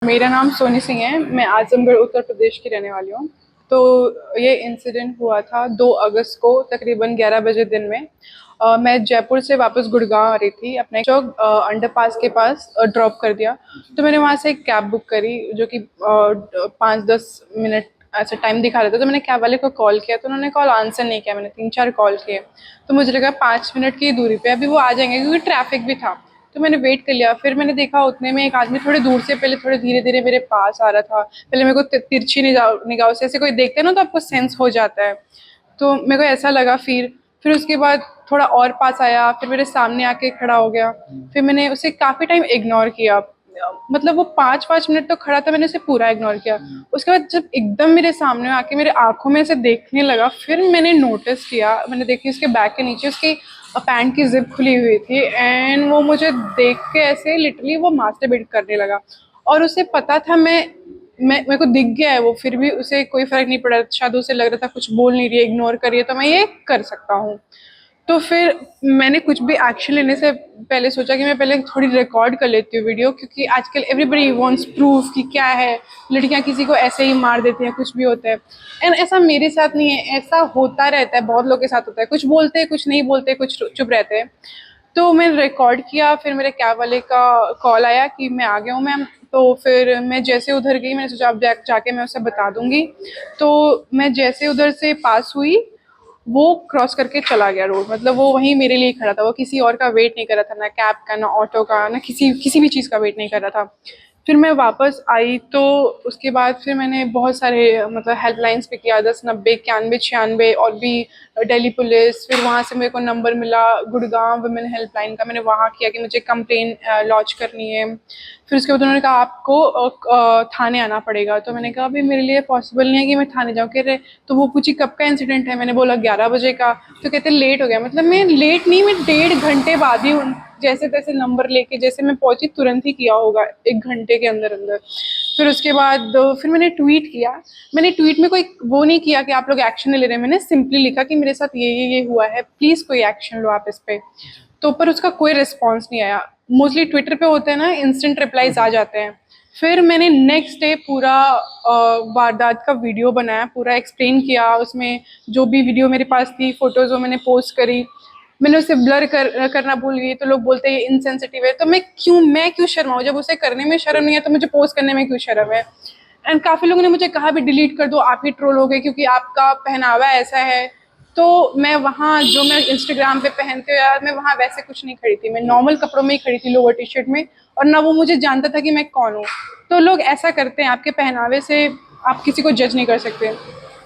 मेरा नाम सोनी सिंह है। मैं आजमगढ़ उत्तर प्रदेश की रहने वाली हूँ। तो ये इंसिडेंट हुआ था 2 अगस्त को तकरीबन 11 बजे दिन में। मैं जयपुर से वापस गुड़गांव आ रही थी, अपने चौक अंडरपास के पास ड्रॉप कर दिया। तो मैंने वहाँ से एक कैब बुक करी जो कि 5-10 मिनट ऐसा टाइम दिखा रहा था। तो मैंने कैब वाले को कॉल किया तो उन्होंने कॉल आंसर नहीं किया। मैंने 3-4 कॉल किए तो मुझे लगा 5 मिनट की दूरी पे अभी वो आ जाएंगे, क्योंकि ट्रैफिक भी था। तो मैंने वेट कर लिया। फिर मैंने देखा उतने में एक आदमी थोड़े दूर से पहले थोड़े धीरे धीरे मेरे पास आ रहा था। पहले मेरे को तिरछी निगाहों से ऐसे कोई देखते हैं ना तो आपको सेंस हो जाता है। तो मेरे को ऐसा लगा। फिर उसके बाद थोड़ा और पास आया, फिर मेरे सामने आके खड़ा हो गया। फिर मैंने उसे काफी टाइम इग्नोर किया। मतलब वो 5-5 मिनट तो खड़ा था, मैंने उसे पूरा इग्नोर किया। उसके बाद जब एकदम मेरे सामने आके मेरे आंखों में से देखने लगा, फिर मैंने नोटिस किया। मैंने देखी उसके बैक के नीचे उसकी पैंट की जिप खुली हुई थी एंड वो मुझे देख के ऐसे लिटरली वो मास्टरबेट करने लगा। और उसे पता था मैं मेरे को दिख गया है वो, फिर भी उसे कोई फर्क नहीं पड़ा। शायद उसे लग रहा था कुछ बोल नहीं रही है, इग्नोर कर रही है, तो मैं ये कर सकता हूँ। तो फिर मैंने कुछ भी एक्शन लेने से पहले सोचा कि मैं पहले थोड़ी रिकॉर्ड कर लेती हूँ वीडियो, क्योंकि आजकल एवरीबडी वांट्स प्रूफ कि क्या है, लड़कियां किसी को ऐसे ही मार देती हैं, कुछ भी होता है। एंड ऐसा मेरे साथ नहीं है, ऐसा होता रहता है, बहुत लोगों के साथ होता है। कुछ बोलते हैं, कुछ नहीं बोलते, कुछ चुप रहते हैं। तो मैंने रिकॉर्ड किया। फिर मेरे कैब वाले का कॉल आया कि मैं आ गया हूँ मैम। तो फिर मैं जैसे उधर गई, मैंने सोचा अब जाके मैं उसे बता दूंगी। तो मैं जैसे उधर से पास हुई, वो क्रॉस करके चला गया रोड। मतलब वो वहीं मेरे लिए खड़ा था, वो किसी और का वेट नहीं कर रहा था, ना कैब का, ना ऑटो का, ना किसी किसी भी चीज़ का वेट नहीं कर रहा था। फिर मैं वापस आई तो उसके बाद फिर मैंने बहुत सारे मतलब हेल्पलाइंस पे किया, 10 90 91 96 और भी दिल्ली पुलिस। फिर वहाँ से मेरे को नंबर मिला गुड़गांव वुमेन हेल्पलाइन का, मैंने वहाँ किया कि मुझे कंप्लेन लॉन्च करनी है। फिर उसके बाद उन्होंने कहा आपको थाने आना पड़ेगा। तो मैंने कहा अभी मेरे लिए पॉसिबल नहीं है कि मैं थाने जाऊँ। कह रहे तो वो पूछी कब का इंसिडेंट है, मैंने बोला 11 बजे का। तो कहते लेट हो गया। मतलब मैं लेट नहीं, मैं 1.5 घंटे बाद ही जैसे तैसे नंबर लेके जैसे मैं पहुंची तुरंत ही किया होगा, 1 घंटे के अंदर अंदर। फिर उसके बाद फिर मैंने ट्वीट किया। मैंने ट्वीट में कोई वो नहीं किया कि आप लोग एक्शन नहीं ले रहे हैं, मैंने सिंपली लिखा कि मेरे साथ ये हुआ है, प्लीज कोई एक्शन लो आप इस पे। तो पर उसका कोई रिस्पॉन्स नहीं आया। मोस्टली ट्विटर पे होते हैं ना, इंस्टेंट रिप्लाईज आ जाते हैं। फिर मैंने नेक्स्ट डे पूरा वारदात का वीडियो बनाया, पूरा एक्सप्लेन किया। उसमें जो भी वीडियो मेरे पास थी, फोटोज, वो मैंने पोस्ट करी। मैंने उसे करना भूल गई तो लोग बोलते हैं इनसेंसिटिव है। तो मैं क्यों शर्माऊँ, जब उसे करने में शर्म नहीं है तो मुझे पोस्ट करने में क्यों शर्म है। एंड काफी लोगों ने मुझे कहा भी डिलीट कर दो, आप ही ट्रोल हो गए क्योंकि आपका पहनावा ऐसा है। तो मैं वहाँ जो मैं इंस्टाग्राम पे पहनते हुए यार, मैं वहाँ वैसे कुछ नहीं खड़ी थी, मैं नॉर्मल कपड़ों में ही खड़ी थी, लोअर टी शर्ट में। और ना वो मुझे जानता था कि मैं कौन हूँ। तो लोग ऐसा करते हैं, आपके पहनावे से आप किसी को जज नहीं कर सकते।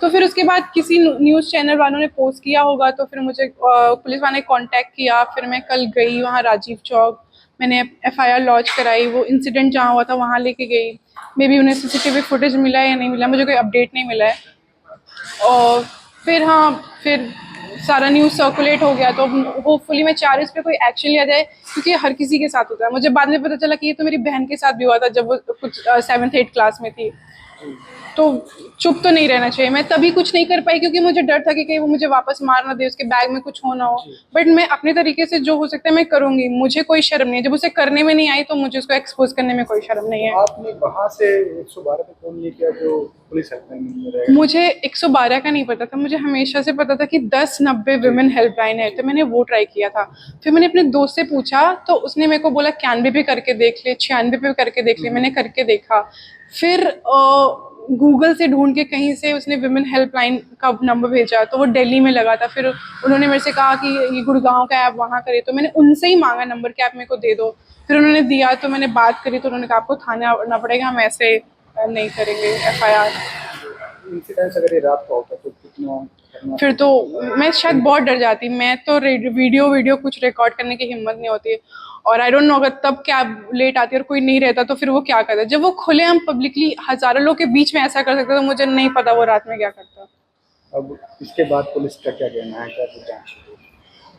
तो फिर उसके बाद किसी न्यूज़ चैनल वालों ने पोस्ट किया होगा, तो फिर मुझे पुलिस वाले ने कांटेक्ट किया। फिर मैं कल गई वहाँ राजीव चौक, मैंने एफआईआर लॉन्च कराई। वो इंसिडेंट जहाँ हुआ था वहाँ लेके गई। मे बी उन्हें सीसीटीवी फुटेज मिला है या नहीं मिला, मुझे कोई अपडेट नहीं मिला है। और फिर हाँ, फिर सारा न्यूज़ सर्कुलेट हो गया। तो होपफुली मैं चाह रही हूँ इस पर कोई एक्शन लिया जाए, क्योंकि हर किसी के साथ होता है। मुझे बाद में पता चला कि ये तो मेरी बहन के साथ भी हुआ था जब वो कुछ 7th 8th क्लास में थी। तो चुप तो नहीं रहना चाहिए। मैं तभी कुछ नहीं कर पाई क्योंकि मुझे डर था कि कहीं वो मुझे वापस मार ना दे, उसके बैग में कुछ हो ना हो। बट मैं अपने तरीके से जो हो सकता है मैं करूंगी, मुझे कोई शर्म नहीं है। जब उसे करने में नहीं आई तो मुझे उसको एक्सपोज करने में कोई शर्म नहीं है। आपने वहां से 112 पे फोन नहीं किया जो पुलिस हेल्पलाइन में रहेगा? मुझे 112 का नहीं पता था, मुझे हमेशा से पता था कि 10 90 वुमेन हेल्पलाइन है, तो मैंने वो ट्राई किया था। फिर मैंने अपने दोस्त से पूछा तो उसने मेरे को बोला 91 पे करके देख ले, 96 पे करके देख ले। मैंने करके देखा। फिर गूगल से ढूंढ के कहीं से उसने वुमेन हेल्पलाइन का नंबर भेजा, तो वो दिल्ली में लगा था। फिर उन्होंने मेरे से कहा कि ये गुड़गांव का है, आप वहाँ करिए। तो मैंने उनसे ही मांगा नंबर कि आप मेरे को दे दो। फिर उन्होंने दिया तो मैंने बात करी, तो उन्होंने कहा आपको थाने आना पड़ेगा, हम ऐसे नहीं करेंगे एफआईआर। इंसिडेंस अगर ये रात का होता तो कितना करना फिर तो मैं शायद बहुत डर जाती। मैं तो वीडियो वीडियो कुछ रिकॉर्ड करने की हिम्मत नहीं होती। और आई डोंट नो, अगर तब कैब लेट आती और कोई नहीं रहता तो फिर वो क्या करता। जब वो खुले हम पब्लिकली हजारों लोग के बीच में ऐसा कर सकते, तो मुझे नहीं पता वो रात में क्या करता। अब इसके बाद पुलिस का क्या कहना है, क्या कुछ जांच?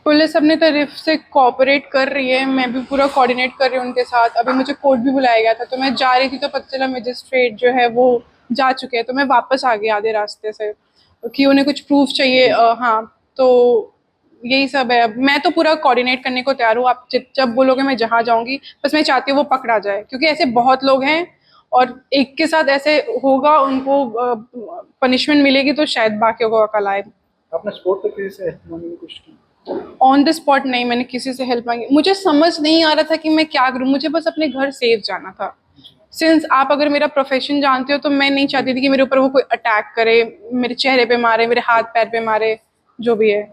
पुलिस अपनी तरफ से कोऑपरेट कर रही है, मैं भी पूरा कोऑर्डिनेट कर रही हूँ उनके साथ। अभी मुझे कोर्ट भी बुलाया गया था, तो मैं जा रही थी तो पता चला मजिस्ट्रेट जो है वो जा चुके हैं। तो मैं वापस आ गई आधे रास्ते से कि उन्हें कुछ प्रूफ चाहिए। हाँ, तो यही सब है। अब मैं तो पूरा कोऑर्डिनेट करने को तैयार हूँ, आप जब बोलोगे मैं जहाँ जाऊँगी। बस मैं चाहती हूँ वो पकड़ा जाए, क्योंकि ऐसे बहुत लोग हैं और एक के साथ ऐसे होगा, उनको पनिशमेंट मिलेगी तो शायद बाकियों को अकल आए। आपने स्पोर्ट पे किसी से हेल्प मांगने की कोशिश की? ऑन द स्पॉट नहीं, मैंने किसी से हेल्प मांगी, मुझे समझ नहीं आ रहा था कि मैं क्या करूं, मुझे बस अपने घर सेफ जाना था। सिंस आप अगर मेरा प्रोफेशन जानते हो तो मैं नहीं चाहती थी कि मेरे ऊपर वो कोई अटैक करे, मेरे चेहरे पे मारे, मेरे हाथ पैर पे मारे, जो भी है।